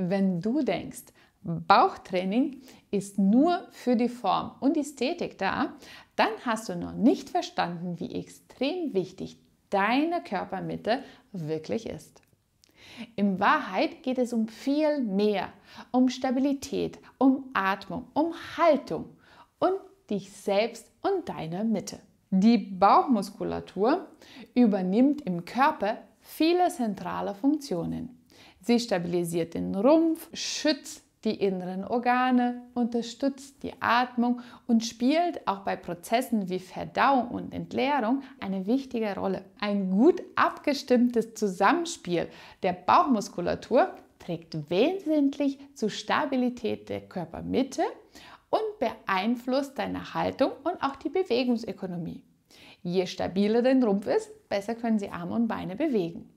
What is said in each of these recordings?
Wenn du denkst, Bauchtraining ist nur für die Form und die Ästhetik da, dann hast du noch nicht verstanden, wie extrem wichtig deine Körpermitte wirklich ist. In Wahrheit geht es um viel mehr, um Stabilität, um Atmung, um Haltung und dich selbst und deine Mitte. Die Bauchmuskulatur übernimmt im Körper viele zentrale Funktionen. Sie stabilisiert den Rumpf, schützt die inneren Organe, unterstützt die Atmung und spielt auch bei Prozessen wie Verdauung und Entleerung eine wichtige Rolle. Ein gut abgestimmtes Zusammenspiel der Bauchmuskulatur trägt wesentlich zur Stabilität der Körpermitte und beeinflusst deine Haltung und auch die Bewegungsökonomie. Je stabiler dein Rumpf ist, besser können sie Arme und Beine bewegen.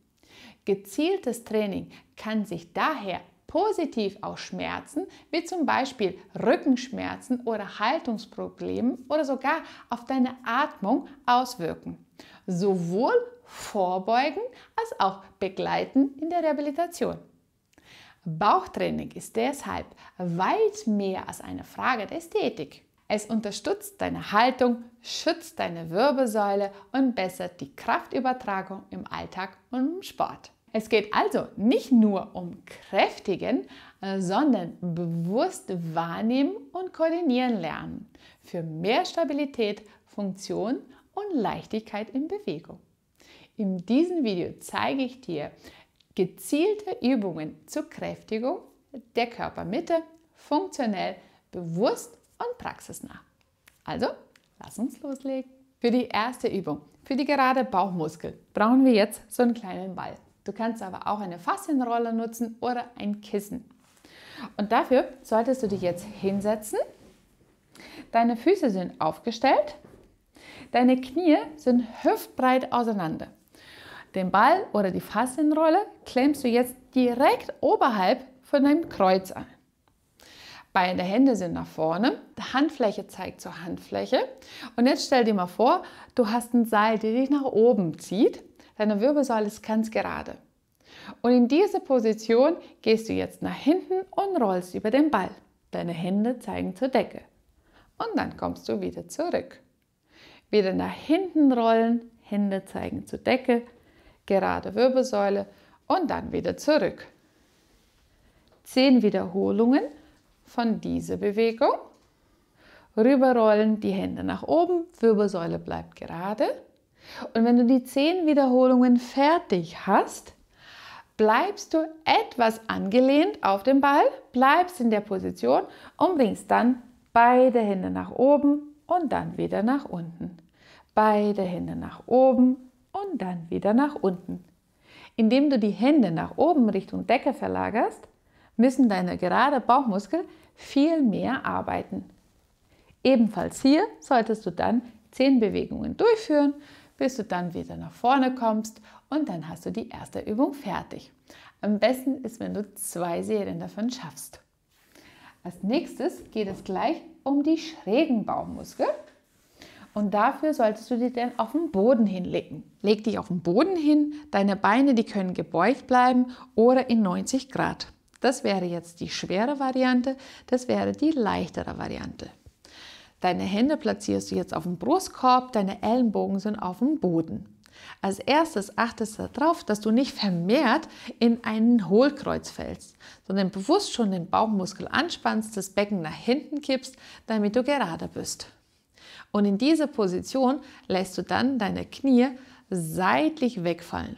Gezieltes Training kann sich daher positiv auf Schmerzen, wie zum Beispiel Rückenschmerzen oder Haltungsproblemen oder sogar auf deine Atmung auswirken. Sowohl vorbeugend als auch begleitend in der Rehabilitation. Bauchtraining ist deshalb weit mehr als eine Frage der Ästhetik. Es unterstützt deine Haltung, schützt deine Wirbelsäule und bessert die Kraftübertragung im Alltag und im Sport. Es geht also nicht nur um Kräftigen, sondern bewusst wahrnehmen und koordinieren lernen für mehr Stabilität, Funktion und Leichtigkeit in Bewegung. In diesem Video zeige ich dir gezielte Übungen zur Kräftigung der Körpermitte, funktionell, bewusst und praxisnah. Also, lass uns loslegen. Für die erste Übung, für die gerade Bauchmuskel, brauchen wir jetzt so einen kleinen Ball. Du kannst aber auch eine Faszienrolle nutzen oder ein Kissen. Und dafür solltest du dich jetzt hinsetzen. Deine Füße sind aufgestellt. Deine Knie sind hüftbreit auseinander. Den Ball oder die Faszienrolle klemmst du jetzt direkt oberhalb von deinem Kreuz an. Beide Hände sind nach vorne, die Handfläche zeigt zur Handfläche. Und jetzt stell dir mal vor, du hast ein Seil, der dich nach oben zieht. Deine Wirbelsäule ist ganz gerade. Und in dieser Position gehst du jetzt nach hinten und rollst über den Ball. Deine Hände zeigen zur Decke. Und dann kommst du wieder zurück. Wieder nach hinten rollen, Hände zeigen zur Decke, gerade Wirbelsäule und dann wieder zurück. 10 Wiederholungen von dieser Bewegung. Rüberrollen, die Hände nach oben, Wirbelsäule bleibt gerade. Und wenn du die 10 Wiederholungen fertig hast, bleibst du etwas angelehnt auf den Ball, bleibst in der Position und bringst dann beide Hände nach oben und dann wieder nach unten. Beide Hände nach oben und dann wieder nach unten. Indem du die Hände nach oben Richtung Decke verlagerst, müssen deine gerade Bauchmuskeln viel mehr arbeiten. Ebenfalls hier solltest du dann 10 Bewegungen durchführen, bis du dann wieder nach vorne kommst und dann hast du die erste Übung fertig. Am besten ist, wenn du 2 Serien davon schaffst. Als nächstes geht es gleich um die schrägen Bauchmuskeln und dafür solltest du dich dann auf den Boden hinlegen. Leg dich auf den Boden hin, deine Beine, die können gebeugt bleiben oder in 90 Grad. Das wäre jetzt die schwere Variante, das wäre die leichtere Variante. Deine Hände platzierst du jetzt auf dem Brustkorb, deine Ellenbogen sind auf dem Boden. Als erstes achtest du darauf, dass du nicht vermehrt in einen Hohlkreuz fällst, sondern bewusst schon den Bauchmuskel anspannst, das Becken nach hinten kippst, damit du gerade bist. Und in dieser Position lässt du dann deine Knie seitlich wegfallen.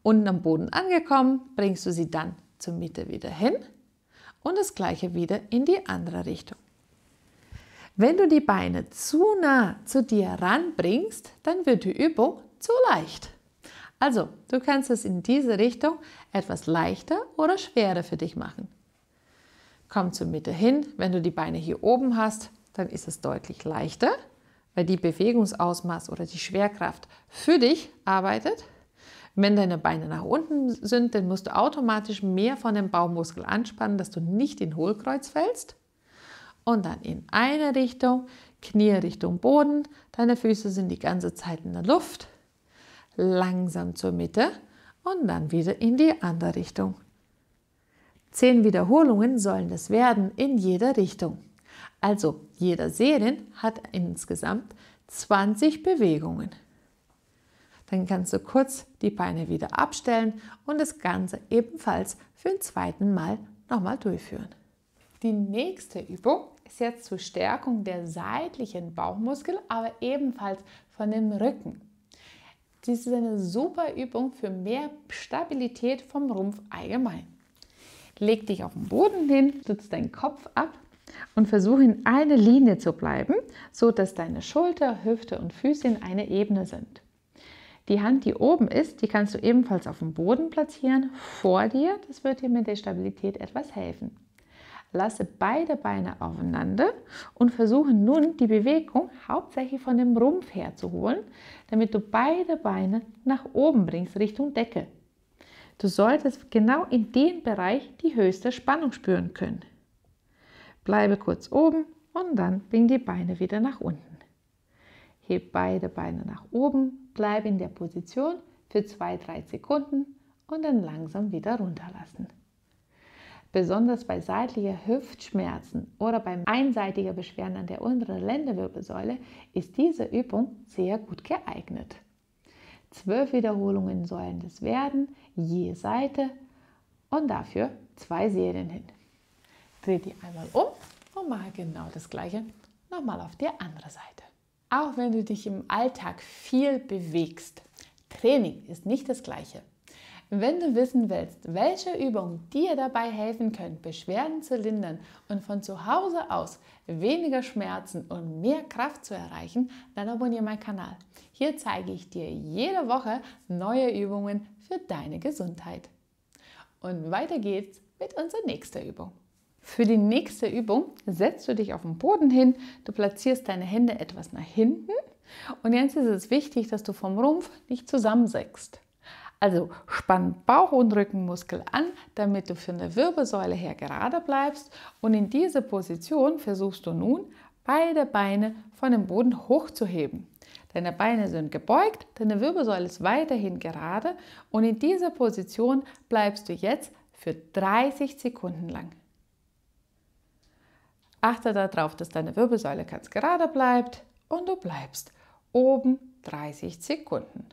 Unten am Boden angekommen, bringst du sie dann zur Mitte wieder hin und das gleiche wieder in die andere Richtung. Wenn du die Beine zu nah zu dir ranbringst, dann wird die Übung zu leicht. Also, du kannst es in diese Richtung etwas leichter oder schwerer für dich machen. Komm zur Mitte hin. Wenn du die Beine hier oben hast, dann ist es deutlich leichter, weil die Bewegungsausmaß oder die Schwerkraft für dich arbeitet. Wenn deine Beine nach unten sind, dann musst du automatisch mehr von dem Bauchmuskel anspannen, dass du nicht in Hohlkreuz fällst. Und dann in eine Richtung, Knie Richtung Boden, deine Füße sind die ganze Zeit in der Luft, langsam zur Mitte und dann wieder in die andere Richtung. 10 Wiederholungen sollen es werden in jeder Richtung. Also jeder Serien hat insgesamt 20 Bewegungen. Dann kannst du kurz die Beine wieder abstellen und das Ganze ebenfalls für ein zweites Mal nochmal durchführen. Die nächste Übung ist jetzt zur Stärkung der seitlichen Bauchmuskeln, aber ebenfalls von dem Rücken. Dies ist eine super Übung für mehr Stabilität vom Rumpf allgemein. Leg dich auf den Boden hin, stütz deinen Kopf ab und versuche in einer Linie zu bleiben, so dass deine Schulter, Hüfte und Füße in einer Ebene sind. Die Hand, die oben ist, die kannst du ebenfalls auf dem Boden platzieren, vor dir. Das wird dir mit der Stabilität etwas helfen. Lasse beide Beine aufeinander und versuche nun die Bewegung hauptsächlich von dem Rumpf her zu holen, damit du beide Beine nach oben bringst, Richtung Decke. Du solltest genau in dem Bereich die höchste Spannung spüren können. Bleibe kurz oben und dann bring die Beine wieder nach unten. Heb beide Beine nach oben, bleibe in der Position für 2-3 Sekunden und dann langsam wieder runterlassen. Besonders bei seitlicher Hüftschmerzen oder beim einseitigen Beschwerden an der unteren Lendenwirbelsäule ist diese Übung sehr gut geeignet. 12 Wiederholungen sollen es werden, je Seite und dafür 2 Serien hin. Dreh die einmal um und mache genau das gleiche nochmal auf die andere Seite. Auch wenn du dich im Alltag viel bewegst, Training ist nicht das Gleiche. Wenn du wissen willst, welche Übungen dir dabei helfen können, Beschwerden zu lindern und von zu Hause aus weniger Schmerzen und mehr Kraft zu erreichen, dann abonniere meinen Kanal. Hier zeige ich dir jede Woche neue Übungen für deine Gesundheit. Und weiter geht's mit unserer nächsten Übung. Für die nächste Übung setzt du dich auf den Boden hin, du platzierst deine Hände etwas nach hinten und jetzt ist es wichtig, dass du vom Rumpf nicht zusammensackst. Also spann Bauch- und Rückenmuskel an, damit du von der Wirbelsäule her gerade bleibst und in dieser Position versuchst du nun, beide Beine von dem Boden hochzuheben. Deine Beine sind gebeugt, deine Wirbelsäule ist weiterhin gerade und in dieser Position bleibst du jetzt für 30 Sekunden lang. Achte darauf, dass deine Wirbelsäule ganz gerade bleibt und du bleibst oben 30 Sekunden.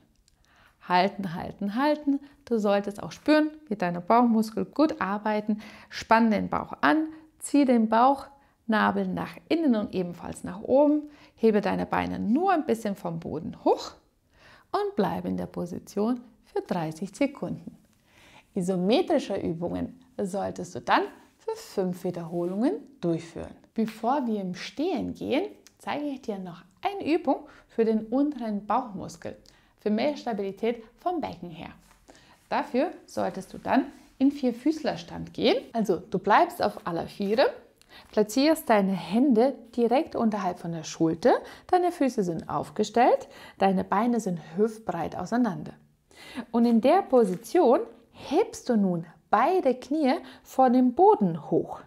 Halten, halten, halten. Du solltest auch spüren, wie deine Bauchmuskeln gut arbeiten. Spann den Bauch an, zieh den Bauchnabel nach innen und ebenfalls nach oben. Hebe deine Beine nur ein bisschen vom Boden hoch und bleibe in der Position für 30 Sekunden. Isometrische Übungen solltest du dann für 5 Wiederholungen durchführen. Bevor wir im Stehen gehen, zeige ich dir noch eine Übung für den unteren Bauchmuskel, für mehr Stabilität vom Becken her. Dafür solltest du dann in Vierfüßlerstand gehen. Also du bleibst auf aller Viere, platzierst deine Hände direkt unterhalb von der Schulter, deine Füße sind aufgestellt, deine Beine sind hüftbreit auseinander. Und in der Position hebst du nun beide Knie vor dem Boden hoch.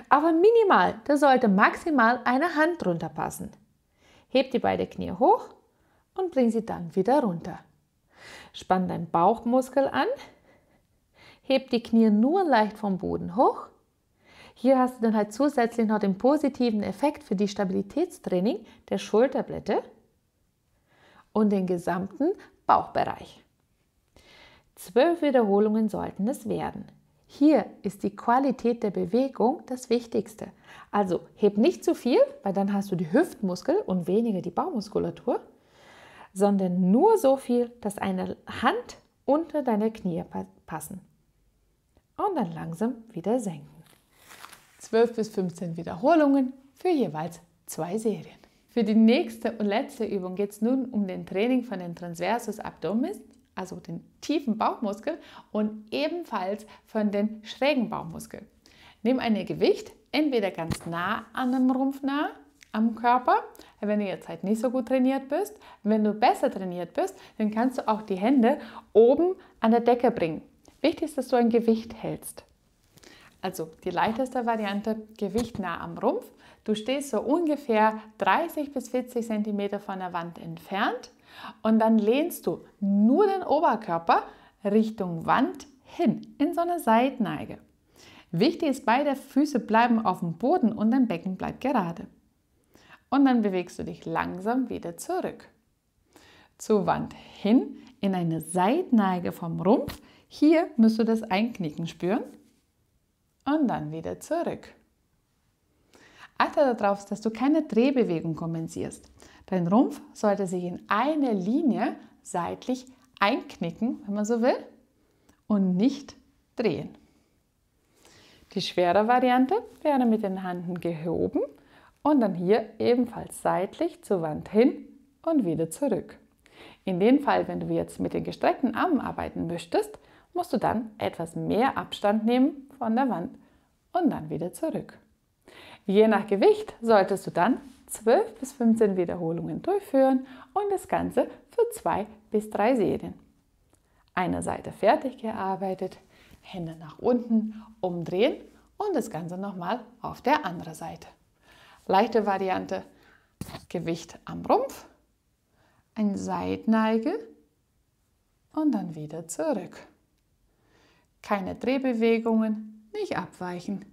Aber minimal, da sollte maximal eine Hand drunter passen. Heb die beiden Knie hoch und bring sie dann wieder runter. Spann deinen Bauchmuskel an, heb die Knie nur leicht vom Boden hoch. Hier hast du dann halt zusätzlich noch den positiven Effekt für die Stabilitätstraining der Schulterblätter und den gesamten Bauchbereich. 12 Wiederholungen sollten es werden. Hier ist die Qualität der Bewegung das Wichtigste. Also heb nicht zu viel, weil dann hast du die Hüftmuskel und weniger die Bauchmuskulatur, sondern nur so viel, dass eine Hand unter deine Knie passen. Und dann langsam wieder senken. 12 bis 15 Wiederholungen für jeweils 2 Serien. Für die nächste und letzte Übung geht es nun um den Training von den Transversus Abdominis, also den tiefen Bauchmuskel und ebenfalls von den schrägen Bauchmuskel. Nimm ein Gewicht, entweder ganz nah an dem Rumpf nah, am Körper, wenn du jetzt halt nicht so gut trainiert bist. Wenn du besser trainiert bist, dann kannst du auch die Hände oben an der Decke bringen. Wichtig ist, dass du ein Gewicht hältst. Also die leichteste Variante, Gewicht nah am Rumpf. Du stehst so ungefähr 30 bis 40 cm von der Wand entfernt und dann lehnst du nur den Oberkörper Richtung Wand hin, in so eine Seitneige. Wichtig ist, beide Füße bleiben auf dem Boden und dein Becken bleibt gerade. Und dann bewegst du dich langsam wieder zurück. Zur Wand hin in eine Seitneige vom Rumpf. Hier musst du das Einknicken spüren. Und dann wieder zurück. Achte darauf, dass du keine Drehbewegung kompensierst. Dein Rumpf sollte sich in eine Linie seitlich einknicken, wenn man so will, und nicht drehen. Die schwere Variante wäre mit den Händen gehoben und dann hier ebenfalls seitlich zur Wand hin und wieder zurück. In dem Fall, wenn du jetzt mit den gestreckten Armen arbeiten möchtest, musst du dann etwas mehr Abstand nehmen von der Wand und dann wieder zurück. Je nach Gewicht solltest du dann 12 bis 15 Wiederholungen durchführen und das Ganze für 2 bis 3 Serien. Eine Seite fertig gearbeitet, Hände nach unten, umdrehen und das Ganze nochmal auf der anderen Seite. Leichte Variante, Gewicht am Rumpf, eine Seitneige und dann wieder zurück. Keine Drehbewegungen, nicht abweichen.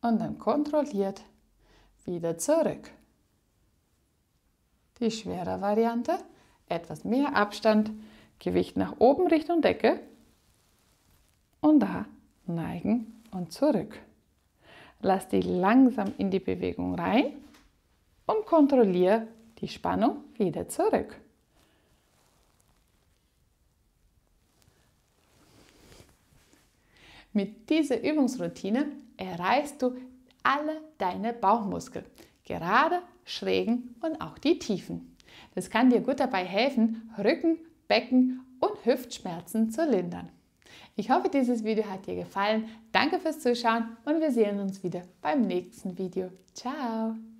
Und dann kontrolliert wieder zurück. Die schwere Variante, etwas mehr Abstand, Gewicht nach oben Richtung Decke und da neigen und zurück. Lass dich langsam in die Bewegung rein und kontrolliere die Spannung wieder zurück. Mit dieser Übungsroutine erreichst du alle deine Bauchmuskeln, gerade, schrägen und auch die tiefen. Das kann dir gut dabei helfen, Rücken, Becken und Hüftschmerzen zu lindern. Ich hoffe, dieses Video hat dir gefallen. Danke fürs Zuschauen und wir sehen uns wieder beim nächsten Video. Ciao!